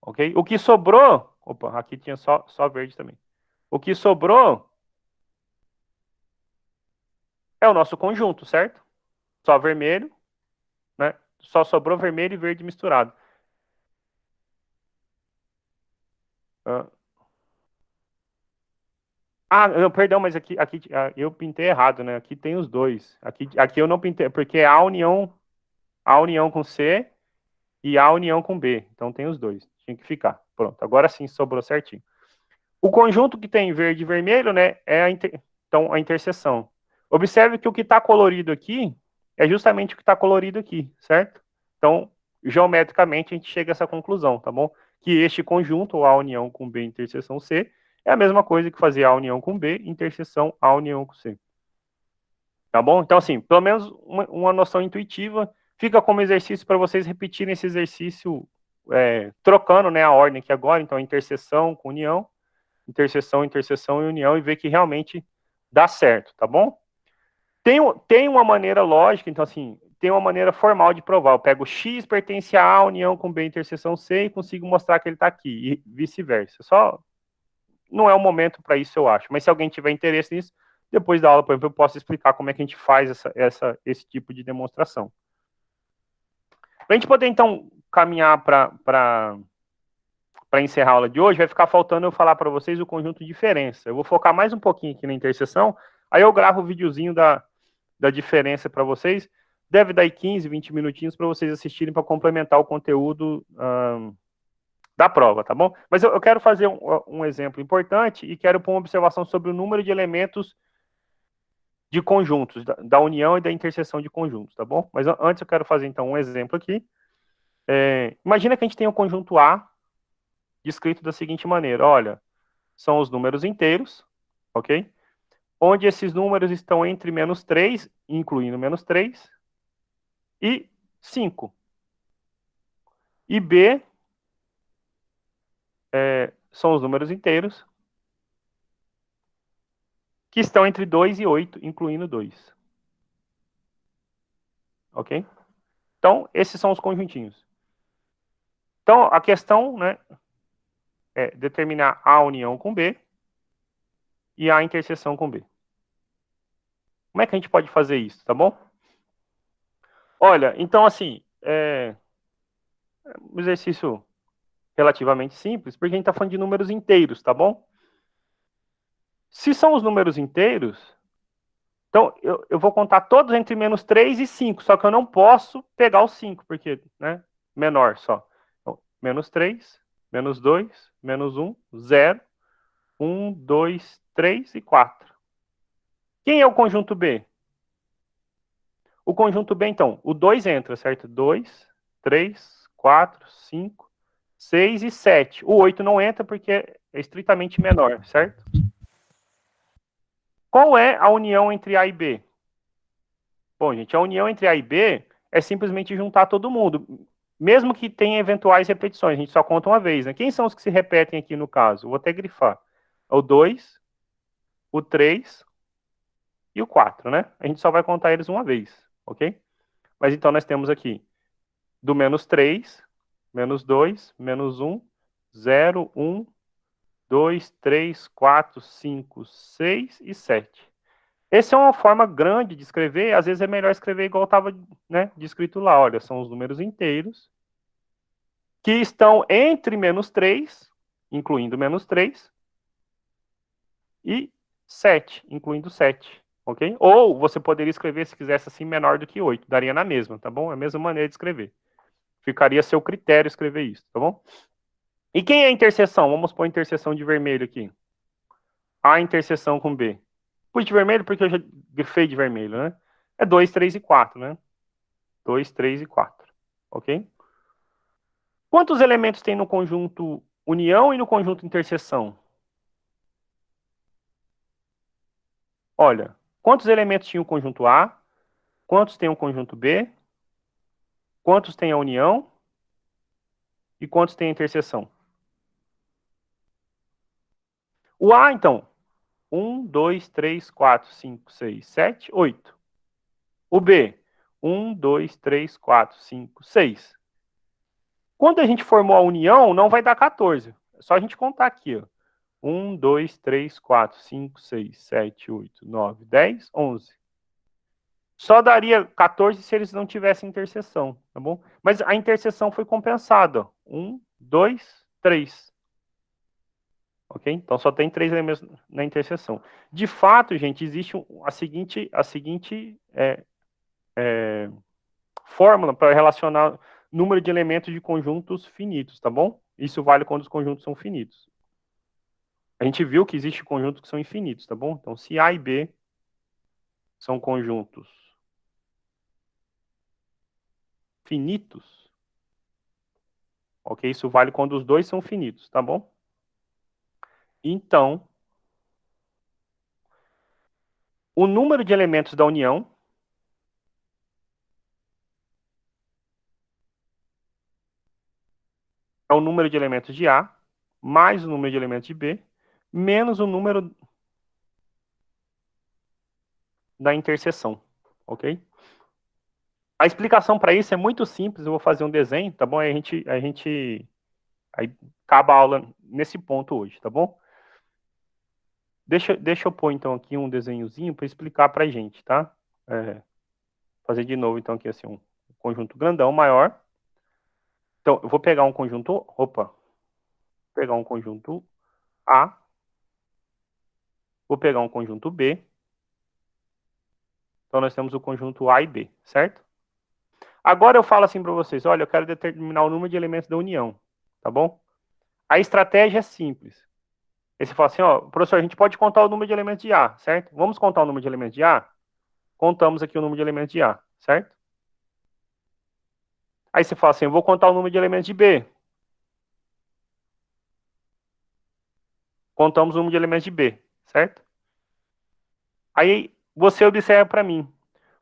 Ok? O que sobrou... Opa, aqui tinha só verde também. O que sobrou é o nosso conjunto, certo? Só vermelho, né? Só sobrou vermelho e verde misturado. Não, perdão, mas aqui eu pintei errado, né? Aqui tem os dois. Aqui eu não pintei, porque é A união com C e A união com B. Então tem os dois. Tinha que ficar. Pronto, agora sim sobrou certinho. O conjunto que tem verde e vermelho, né, então a interseção. Observe que o que está colorido aqui é justamente o que está colorido aqui, certo? Então, geometricamente, a gente chega a essa conclusão, tá bom? Que este conjunto, A união com B interseção C, é a mesma coisa que fazer A união com B, interseção A união com C. Tá bom? Então, assim, pelo menos uma noção intuitiva. Fica como exercício para vocês repetirem esse exercício, trocando, né, a ordem aqui agora. Então, interseção com união, interseção e união, e ver que realmente dá certo, tá bom? Tem uma maneira lógica, então, assim, tem uma maneira formal de provar. Eu pego X pertence a A união com B interseção C e consigo mostrar que ele está aqui, e vice-versa. Só não é o momento para isso, eu acho. Mas se alguém tiver interesse nisso, depois da aula, por exemplo, eu posso explicar como é que a gente faz esse tipo de demonstração. Para a gente poder, então, caminhar para encerrar a aula de hoje, vai ficar faltando eu falar para vocês o conjunto de diferença. Eu vou focar mais um pouquinho aqui na interseção, aí eu gravo o videozinho da diferença para vocês. Deve dar aí 15, 20 minutinhos para vocês assistirem para complementar o conteúdo da prova, tá bom? Mas eu quero fazer um exemplo importante e quero pôr uma observação sobre o número de elementos de conjuntos, da união e da interseção de conjuntos, tá bom? Mas antes eu quero fazer, então, um exemplo aqui. Imagina que a gente tem o conjunto A descrito da seguinte maneira. Olha, são os números inteiros, ok? Onde esses números estão entre -3, incluindo -3, e 5. E B são os números inteiros que estão entre 2 e 8, incluindo 2. Ok? Então, esses são os conjuntinhos. Então, a questão, né, é determinar A união com B e A interseção com B. Como é que a gente pode fazer isso, tá bom? Olha, então, assim, um exercício relativamente simples, porque a gente está falando de números inteiros, tá bom? Se são os números inteiros, então eu vou contar todos entre -3 e 5, só que eu não posso pegar o 5, porque, né, menor só. Então, -3, -2, -1, 0, 1, 2, 3 e 4. Quem é o conjunto B? O conjunto B, então, o 2 entra, certo? 2, 3, 4, 5, 6 e 7. O 8 não entra porque é estritamente menor, certo? Qual é a união entre A e B? Bom, gente, a união entre A e B é simplesmente juntar todo mundo. Mesmo que tenha eventuais repetições, a gente só conta uma vez, né? Quem são os que se repetem aqui no caso? Eu vou até grifar. O 2, o 3 e o 4, né? A gente só vai contar eles uma vez, ok? Mas então nós temos aqui do menos 3, menos 2, menos 1, 0, 1, 2, 3, 4, 5, 6 e 7. Essa é uma forma grande de escrever, às vezes é melhor escrever igual estava, né, descrito lá. Olha, são os números inteiros que estão entre menos 3, incluindo menos 3, e 7, incluindo 7, ok? Ou você poderia escrever, se quisesse assim, menor do que 8, daria na mesma, tá bom? É a mesma maneira de escrever. Ficaria a seu critério escrever isso, tá bom? E quem é a interseção? Vamos pôr a interseção de vermelho aqui. A interseção com B. Pus de vermelho porque eu já grifei de vermelho, né? É 2, 3 e 4, né? 2, 3 e 4, ok? Quantos elementos tem no conjunto união e no conjunto interseção? Olha, quantos elementos tinha o conjunto A? Quantos tem o conjunto B? Quantos tem a união? E quantos tem a interseção? O A, então, 1, 2, 3, 4, 5, 6, 7, 8. O B, 1, 2, 3, 4, 5, 6. Quando a gente formou a união, não vai dar 14. É só a gente contar aqui, ó. 1, 2, 3, 4, 5, 6, 7, 8, 9, 10, 11. Só daria 14 se eles não tivessem interseção, tá bom? Mas a interseção foi compensada. 1, 2, 3. Ok? Então só tem 3 elementos na interseção. De fato, gente, existe a seguinte fórmula para relacionar número de elementos de conjuntos finitos, tá bom? Isso vale quando os conjuntos são finitos. A gente viu que existe conjuntos que são infinitos, tá bom? Então, se A e B são conjuntos finitos, ok? Isso vale quando os dois são finitos, tá bom? Então, o número de elementos da união é o número de elementos de A, mais o número de elementos de B, menos o número da interseção, ok? A explicação para isso é muito simples, eu vou fazer um desenho, tá bom? Aí aí acaba a aula nesse ponto hoje, tá bom? Deixa eu pôr, então, aqui um desenhozinho para explicar para a gente, tá? Fazer de novo, então, aqui, assim, um conjunto grandão, maior. Então, eu vou pegar um conjunto, pegar um conjunto A, vou pegar um conjunto B. Então, nós temos o conjunto A e B, certo? Agora eu falo assim para vocês, olha, eu quero determinar o número de elementos da união, tá bom? A estratégia é simples. Aí você fala assim, ó, professor, a gente pode contar o número de elementos de A, certo? Vamos contar o número de elementos de A? Contamos aqui o número de elementos de A, certo? Aí você fala assim, eu vou contar o número de elementos de B. Contamos o número de elementos de B, certo? Aí você observa para mim,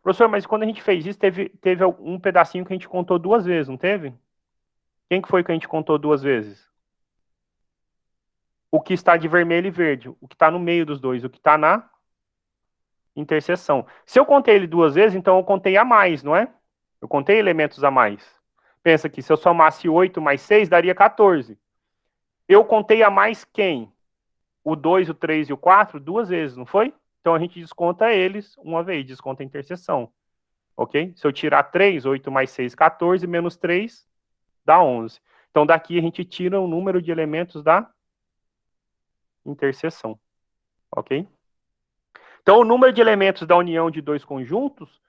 professor, mas quando a gente fez isso, teve um pedacinho que a gente contou 2 vezes, não teve? Quem que foi que a gente contou 2 vezes? O que está de vermelho e verde, o que está no meio dos dois, o que está na interseção. Se eu contei ele 2 vezes, então eu contei a mais, não é? Eu contei elementos a mais. Pensa que se eu somasse 8 mais 6, daria 14. Eu contei a mais quem? O 2, o 3 e o 4, 2 vezes, não foi? Então a gente desconta eles uma vez, desconta a interseção. Ok? Se eu tirar 3, 8 mais 6, 14, menos 3, dá 11. Então daqui a gente tira o número de elementos da interseção. Ok? Então o número de elementos da união de 2 conjuntos,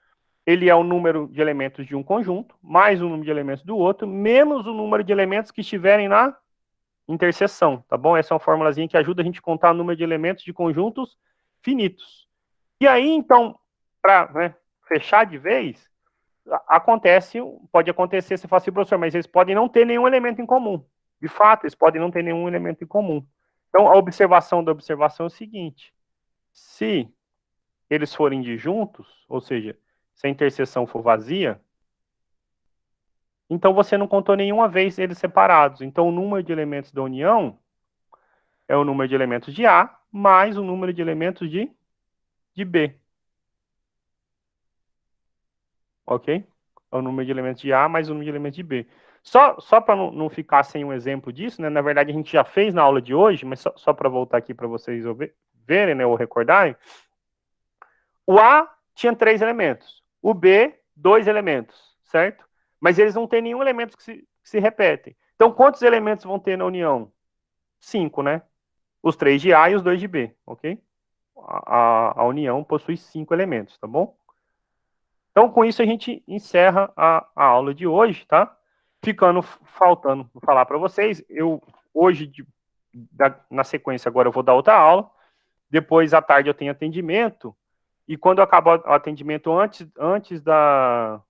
ele é o número de elementos de um conjunto, mais o número de elementos do outro, menos o número de elementos que estiverem na interseção, tá bom? Essa é uma formulazinha que ajuda a gente a contar o número de elementos de conjuntos finitos. E aí, então, para fechar de vez, pode acontecer, você fala assim, professor, mas eles podem não ter nenhum elemento em comum. De fato, eles podem não ter nenhum elemento em comum. Então, a observação da observação é o seguinte, se eles forem disjuntos, ou seja, se a interseção for vazia, então você não contou nenhuma vez eles separados. Então, o número de elementos da união é o número de elementos de A mais o número de elementos de B. Ok? É o número de elementos de A mais o número de elementos de B. Só para não ficar sem um exemplo disso, né? Na verdade, a gente já fez na aula de hoje, mas só para voltar aqui para vocês verem, né, ou recordarem. O A tinha 3 elementos. O B, 2 elementos, certo? Mas eles não têm nenhum elemento que se repetem. Então, quantos elementos vão ter na união? 5, né? Os 3 de A e os 2 de B, ok? A união possui 5 elementos, tá bom? Então, com isso, a gente encerra a aula de hoje, tá? Faltando falar para vocês, hoje, na sequência, agora eu vou dar outra aula, depois, à tarde, eu tenho atendimento, e quando acabar o atendimento antes da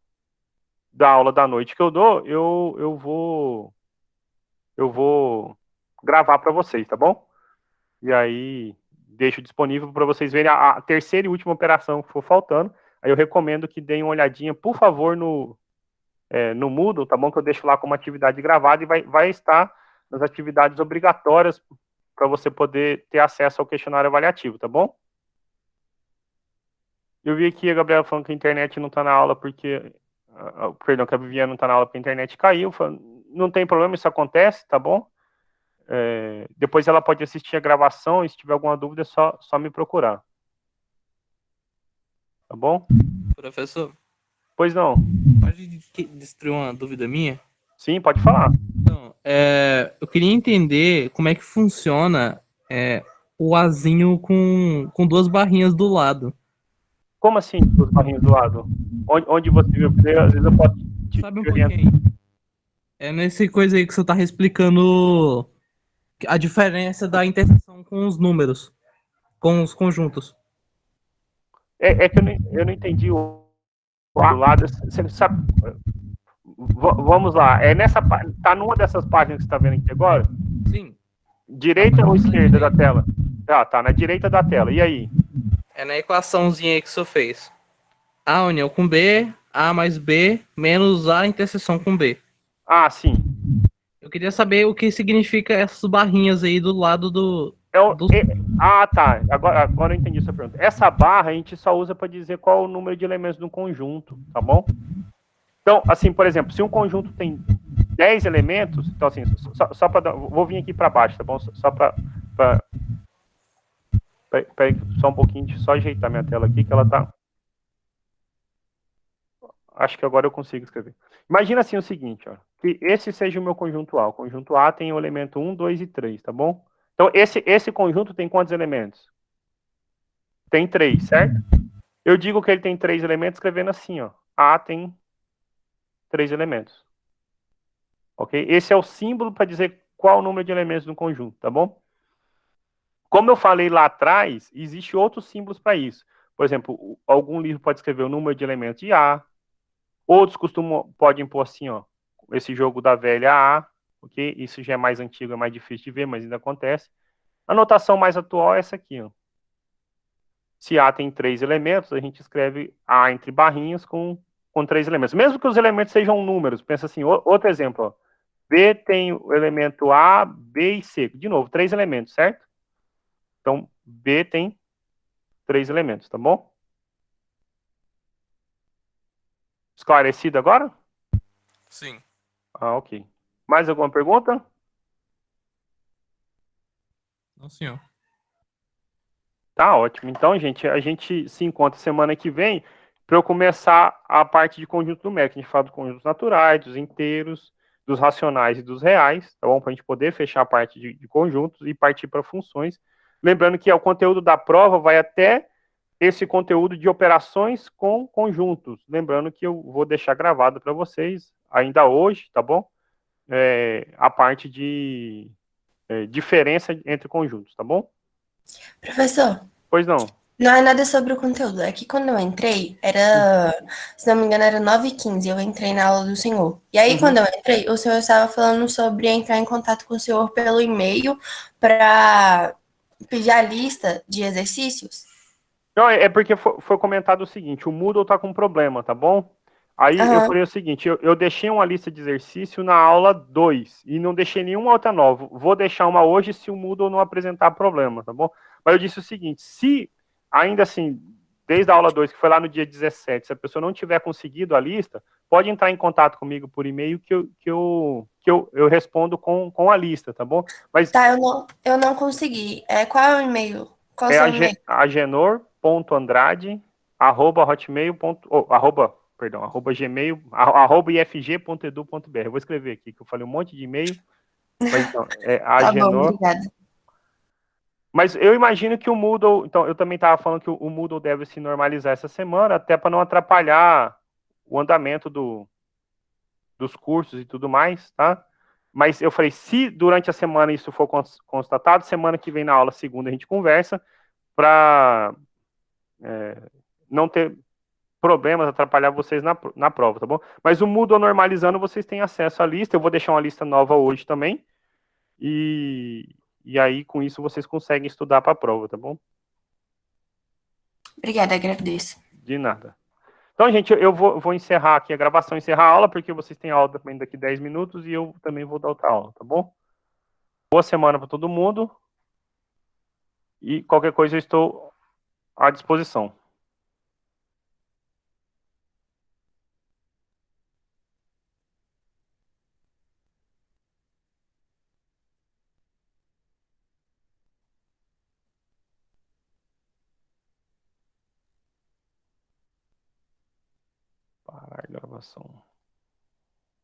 aula da noite que eu dou, eu vou gravar para vocês, tá bom? E aí, deixo disponível para vocês verem a terceira e última operação que for faltando. Aí eu recomendo que deem uma olhadinha, por favor, no Moodle, tá bom? Que eu deixo lá como atividade gravada e vai estar nas atividades obrigatórias para você poder ter acesso ao questionário avaliativo, tá bom? Eu vi aqui a Gabriela falando que a internet não está na aula porque... Perdão, que a Viviane não está na aula porque a internet caiu. Não tem problema, isso acontece, tá bom? Depois ela pode assistir a gravação e se tiver alguma dúvida é só me procurar. Tá bom? Professor, Pois não. pode destruir uma dúvida minha? Sim, pode falar. Então, eu queria entender como é que funciona o azinho com 2 barrinhas do lado. Como assim, os barrinhos do lado? Onde você viu? Porque às vezes eu posso Sabe um pouquinho? É nesse coisa aí que você tá explicando a diferença da interseção com os números, com os conjuntos. É que eu não entendi o lado. Você sabe... Vamos lá. Tá numa dessas páginas que você está vendo aqui agora? Sim. Direita ou esquerda da tela? Tá na direita da tela. E aí? É na equaçãozinha aí que o senhor fez. A união com B, A mais B, menos A interseção com B. Ah, sim. Eu queria saber o que significa essas barrinhas aí do lado do... Tá. Agora eu entendi a sua pergunta. Essa barra a gente só usa para dizer qual é o número de elementos do conjunto, tá bom? Então, assim, por exemplo, se um conjunto tem 10 elementos, então assim, só para vou vir aqui para baixo, tá bom? Só para só um pouquinho, só ajeitar minha tela aqui que ela tá... Acho que agora eu consigo escrever. Imagina assim o seguinte, ó, que esse seja o meu conjunto A. O conjunto A tem o elemento 1, 2 e 3, tá bom? Então, esse conjunto tem quantos elementos? Tem 3, certo? Eu digo que ele tem 3 elementos escrevendo assim, ó. A tem 3 elementos. Ok? Esse é o símbolo para dizer qual o número de elementos do conjunto, tá bom? Como eu falei lá atrás, existe outros símbolos para isso. Por exemplo, algum livro pode escrever o número de elementos de A. Outros podem pôr assim, ó, esse jogo da velha A, ok? Isso já é mais antigo, é mais difícil de ver, mas ainda acontece. A notação mais atual é essa aqui, ó. Se A tem 3 elementos, a gente escreve A entre barrinhas com 3 elementos. Mesmo que os elementos sejam números, pensa assim, outro exemplo, ó. B tem o elemento A, B e C. De novo, 3 elementos, certo? Então, B tem 3 elementos, tá bom? Esclarecido agora? Sim. Ah, ok. Mais alguma pergunta? Não, senhor. Tá ótimo. Então, gente, a gente se encontra semana que vem para eu começar a parte de conjunto numérico. A gente fala dos conjuntos naturais, dos inteiros, dos racionais e dos reais, tá bom? Para a gente poder fechar a parte de conjuntos e partir para funções. Lembrando que o conteúdo da prova vai até esse conteúdo de operações com conjuntos. Lembrando que eu vou deixar gravado para vocês ainda hoje, tá bom? A parte de diferença entre conjuntos, tá bom? Professor, Pois não. não é nada sobre o conteúdo. É que quando eu entrei, se não me engano, era 9h15, eu entrei na aula do senhor. E aí, quando eu entrei, o senhor estava falando sobre entrar em contato com o senhor pelo e-mail para pedir a lista de exercícios. Não, é porque foi comentado o seguinte, o Moodle tá com problema, tá bom? Aí eu Aham. falei o seguinte, eu deixei uma lista de exercício na aula 2 e não deixei nenhuma outra nova. Vou deixar uma hoje se o Moodle não apresentar problema, tá bom? Mas eu disse o seguinte, se ainda assim, desde a aula 2, que foi lá no dia 17, se a pessoa não tiver conseguido a lista, pode entrar em contato comigo por e-mail que eu respondo com a lista, tá bom? Mas Tá, eu não consegui. Qual é o e-mail? Qual é o é seu e-mail? agenor.andrade@hotmail.com, Eu vou escrever aqui, que eu falei um monte de e-mail, mas então, é Tá bom, agenor. obrigada. Mas eu imagino que o Moodle, então, eu também estava falando que o Moodle deve se normalizar essa semana, até para não atrapalhar o andamento dos cursos e tudo mais, tá? Mas eu falei, se durante a semana isso for constatado, semana que vem na aula segunda a gente conversa, para não ter problemas, atrapalhar vocês na prova, tá bom? Mas o Moodle normalizando, vocês têm acesso à lista, eu vou deixar uma lista nova hoje também, e aí com isso vocês conseguem estudar para a prova, tá bom? Obrigada, agradeço. De nada. Então, gente, eu vou encerrar aqui a gravação, encerrar a aula, porque vocês têm aula também daqui 10 minutos e eu também vou dar outra aula, tá bom? Boa semana para todo mundo e qualquer coisa eu estou à disposição. Parar a gravação.